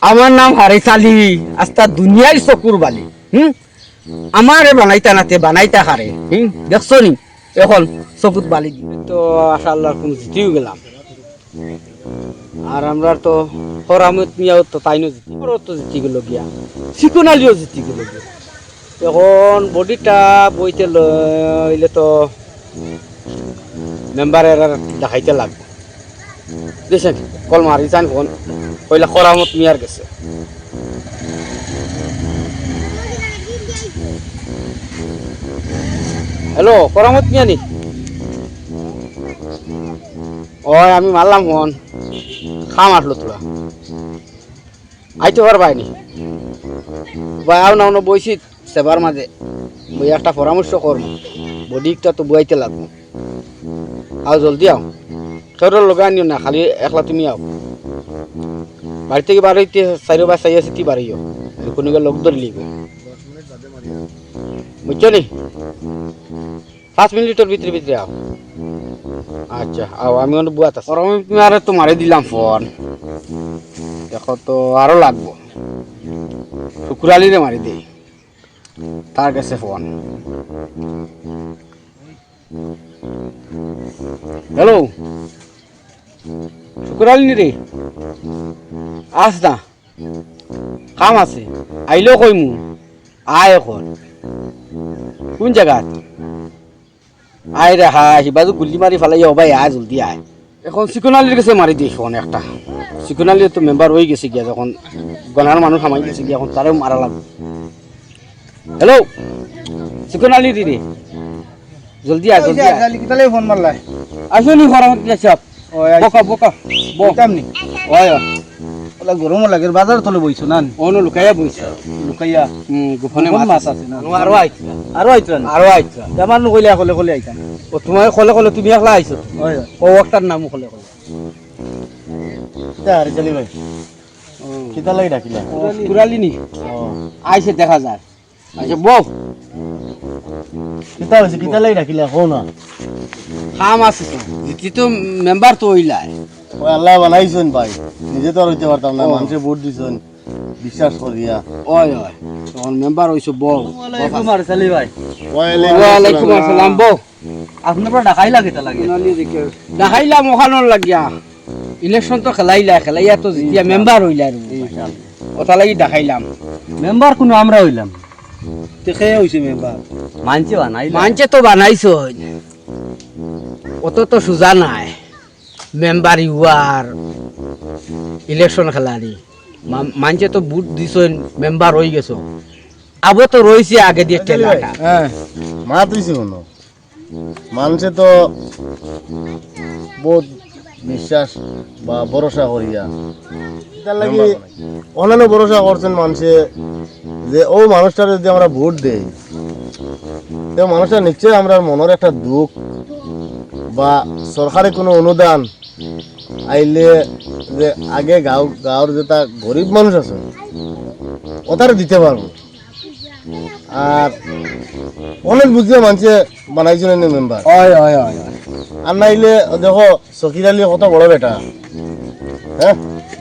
আমার নাম হারিস আলী, আস্তা দুনিয়ার চকুর বালি। আমারে বানাইতা নাতে বানাইতা হারে। দেখছো নি এখন চকুত বালি দিবে তো আশা আল্লাহ কোন জিতিও গেলাম। আর আমরা তো হরামত মিয়াও তো তাইনো জিতি তো জিতি গেল গিয়া, চিকন আলিও জিতি গেল গিয়া। এখন বডিটা বইতে লইলে তো মেম্বারের দেখাইতে লাগবে। দেখছেন কল মারি যান কোন কইলা হরামত মিয়ার গেছে। হ্যালো করামত মিয়া নি? ওই আমি মারলাম ফোন, খাম আসলো তোরা আইতে পারবাই নি ভাই? আও না বইছি সেবার মাঝে বই একটা পরামর্শ করবো, বডিটা তো বইতে লাগবো। আও জলদি আও, তোর লগে আনিও না, খালি একলা তুমি আও। বাড়ি থেকে বার হইতে চাইরো বা চাই আছে তি বাড়িও, কোনো লোক ধরে লিব বুঝছো নি? 5 মিনিটের ভিতরে ভিতরে আও। আচ্ছা আও, আমি অনেক বুয়াত আছি। আর তো মারে দিলাম ফোন, দেখো তো আরো লাগবো। শুকুরালিরে মারি দে, তার কাছে ফোন। হ্যালো শুকুরালি রে, আস না, কাম আছে, আইলেও কইমু আয়। এখন কোন জায়গা আয় রে? হা হিবাজু গুল্লি মারি ফেলাই ভাই, আয় জলদি আয়। এখন চিকনালির কাছে মারি দিই ফোন একটা। চিকনালি তো মেম্বার হয়ে গেছে গিয়া, যখন গনার মানুষ হামাই গেছে গিয়া, এখন তারেও মারা লাগবে। হ্যালো চিকনালি রে, জলদি আয় জলদি আয়। ফোন মারলাই আসো নি হরামত সব বোকা বোকা বকামনি ওই ওলা গরম লাগে, বাজার তলে বইছো না অন্য লুকাইয়া বইছে, লুকাইয়া গোপনে কোন মাছ মাছ আছে আছে না? আরো আইছে, আরো আইছো না? আরো আইছে। আমার নকইলে কলে কলে আইতাম। ও তোমার কলে কলে তুমি একলা আইছো? হয় ও একটার নাম কলে কলে তা আরে চলি ভাই, কিতা লাগি ডাকিলা? কুরালি নি ও আইছে দেখা যায়। আচ্ছা বউ কিতা হইছে, কিতা লাগি ডাকিলা কও না? কাম আছে জিতি তো মেম্বার তো হইলাই। ও আল্লাহ বানাইছেন ভাই, নিজে তো আর হইতে পারতাম না, মানুষে ভোট দিছেন বিশ্বাস করিয়া। ওই ওই তখন মেম্বার হইছো বউ। ওয়ালাইকুম আসসালাম ভাই। ওয়ালাইকুম আসসালাম বউ। আপনার পর ডাকাই লাগে তা লাগে? দেখাইলাম ওখানোর লাগিয়া, ইলেকশন তো খেলাইলা, খেলাইয়া তো জিতিয়া মেম্বার হইলাই, ওটা লাগি দেখাইলাম। মেম্বার কোনো আমরা হইলাম দেখে হইছে মেম্বার, মানছে বানাই মানছে তো বানাইছো, অত তো সুজা নাই মেম্বার ইউয়ার ইলেকশন খেলারি। মানছে তো বুট দিছ, মেম্বার হয়ে গেছো, আবো তো রয়েছে আগে দিয়ে টেলাটা। হ্যাঁ মা তুইছে কোনো মানুষে তো বহুত বিশ্বাস বা ভরসা করিয়া, তার লাগি অন্যান্য ভরসা করছেন মানুষে যে ও মানুষটার যদি আমরা ভোট দেই, তো মানুষটা নিশ্চয়ই আমরা মনের একটা দুঃখ বা সরকারি কোনো অনুদান আইলে যে আগে গাঁর যেটা গরিব মানুষ আছে ওটারে দিতে পারবো। আর অনেক বুঝিয়ে মানুষে বানাইছিল মেম্বার, আর নাইলে দেখো শকির আলী কত বড় বেটা, হ্যাঁ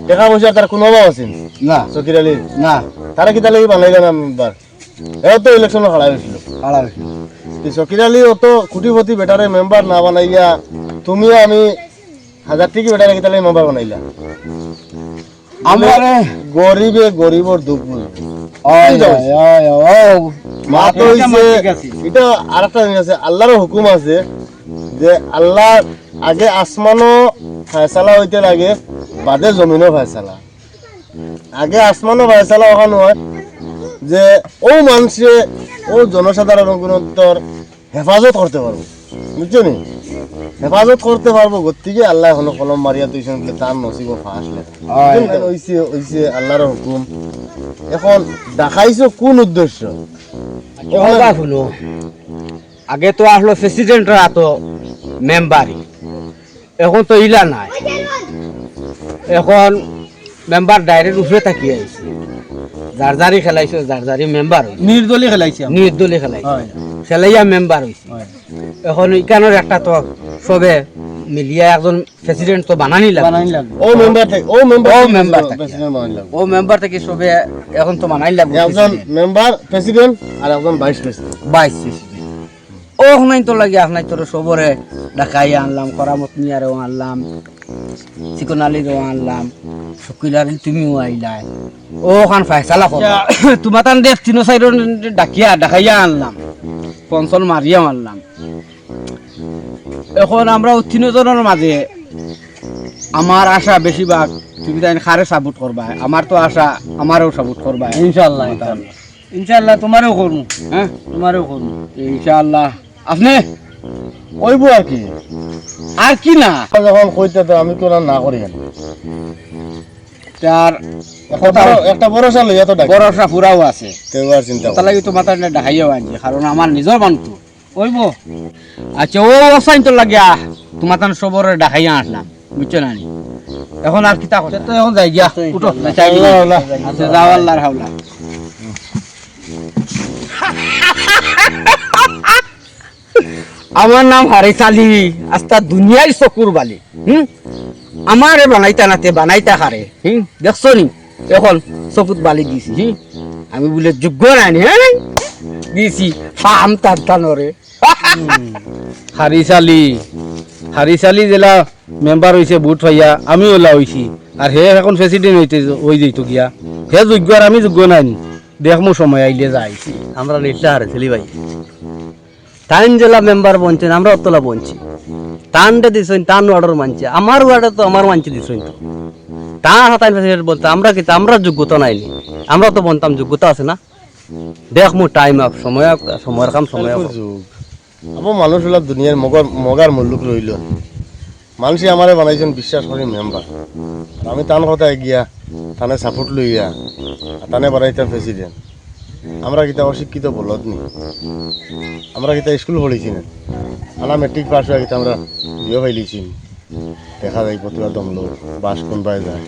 টাকা পয়সা তার কোনো অভাব আছে না শকির আলী না, তারা কি তাহলে বানাইলে না মেম্বার? এও তো ইলেকশনে হারা হয়েছিল। শকির আলী অত কোটিপতি বেটারে মেম্বার না বানাইয়া তুমিও আমি 1000 টাকা বেটারে কি তাহলে মেম্বার বানাইলা? আমারে গরিবে গরিবর দুঃখ বুঝবে। মা তো এটা আর একটা জিনিস আছে, আল্লাহর হুকুম আছে যে আল্লাহ আগে আসমানও ফয়সালা হইতে লাগে, বাদে জমিনও ফয়সালা। আগে আসমানও ফয়সালা ওখানে হয় যে ও মানুষে ও জনসাধারণ গুণোত্তর হেফাজত করতে পারবো, বুঝছো নি? হেফাজত করতে পারবো গতিকে আল্লাহ এখনো কলম মারিয়া তুইছেন বলে তার নসিব ফাঁসলে হইছে আল্লাহর হুকুম। এখন দেখাইছো কোন উদ্দেশ্য? শুনো, আগে তো আসলো প্রেসিডেন্টরা তো মেম্বারই, এখন তো ইলা নাই, এখন মেম্বার ডাইরেক্ট উঠে থাকি আইছে, যার যারি খেলাইছে, যার যারি মেম্বার নির্দলীয় খেলাইছে, নির্দলীয় খেলাইছে, খেলাইয়া মেম্বার হয়েছে। এখন ইকানোর একটা তো সবে মিলিয়া একজন প্রেসিডেন্ট তো বানানি লাগবে ও মেম্বার থেকে ও মেম্বার ও member থেকে। প্রেসিডেন্ট বানাইল ও মেম্বার থেকে সবে এখন তো বানাই লাগবে একজন মেম্বার প্রেসিডেন্ট আর একজন ভাইস প্রেসিডেন্ট 22 ও নাই তো লাগে আপনার তোর সবরে ডাকাই আনলাম করামত নিয়ারেও আনলাম চিকনালিরও আনলাম শুকিলারি তুমিও আইলাই ও খান ফাইসালা কর তোমার তান দেখ তিনো সাইড ডাকাইয়া আনলাম পঞ্চল মারিয়া আনলাম এখন আমরা তিনজনের মাঝে আমার আশা বেশিরভাগ তুমি তাই খারে সাপোর্ট করবা আমার তো আশা আমারও সাপোর্ট করবা ইনশাআল্লাহ ইনশাআল্লাহ তোমারও করবো হ্যাঁ তোমারও করবো ইনশাআল্লাহ আপনি ওইব আর কি আর কি না যখন কইতে তো আমি কোন না করি না। তার একটা ভরসা লইয়া তো ডাকি বড়সা ফুরাও আছে কেউ আর চিন্তা তার লাগি তো মাথায় ডাকাইয়াও আনছি কারণ আমার নিজের মানুষ ওইব আচ্ছা ও অসাইন তো লাগিয়া তোমার তান সবরে ডাকাইয়া আসলাম বুঝছো না নি? এখন আর কিতা কথা তো এখন যাই গিয়া উঠো চাই আচ্ছা যাও আল্লাহর হাওলা আমার নাম হারিস আলী আস্তা দুনিয়ায় চকুর বালি আমারে বানাইতা নাতে বানাইতা হারে দেখছো নি এখন চকুত বালি দিছি আমি বলে যোগ্য নাই হ্যাঁ দিছি ফাম তার টানরে হারিস আলী জেলা মেম্বার হয়েছে বুট হইয়া আমি ওলা হইছি আর হে এখন প্রেসিডেন্ট হইতে হয়ে যেত গিয়া হে যোগ্য আর আমি যোগ্য নাই দেখমো সময় আইলে যাইছি আমরা নিশ্চয় হারেছিলি ভাই টাইন জেলা মেম্বার বলছেন আমরা অতলা বলছি টানটা দিছেন টান ওয়ার্ডের মানছে আমার ওয়ার্ডে তো আমার মানছে দিছেন তো টান হাতাইন প্রেসিডেন্ট বলতে আমরা কি আমরা যোগ্যতা নাইনি আমরা তো বলতাম যোগ্যতা আছে না দেখ মু টাইম আপ সময়ের কাম সময় আপ আবার মানুষ হলো দুনিয়ার মগার মুল্লুক রইল মানুষই আমারে বানাইছেন বিশ্বাস করি মেম্বার আমি টান কথা গিয়া টানে সাপোর্ট লইয়া টানে বানাইতাম প্রেসিডেন্ট আমরা কিতা অশিক্ষিত বলদ নি আমরা কিতা স্কুল পড়েছি না আনা মেট্রিক পাস হয়ে গেছে আমরা বিয়ে হয়ে লিছি দেখা যায় কতটা দমলো বাস কোন পায় যায়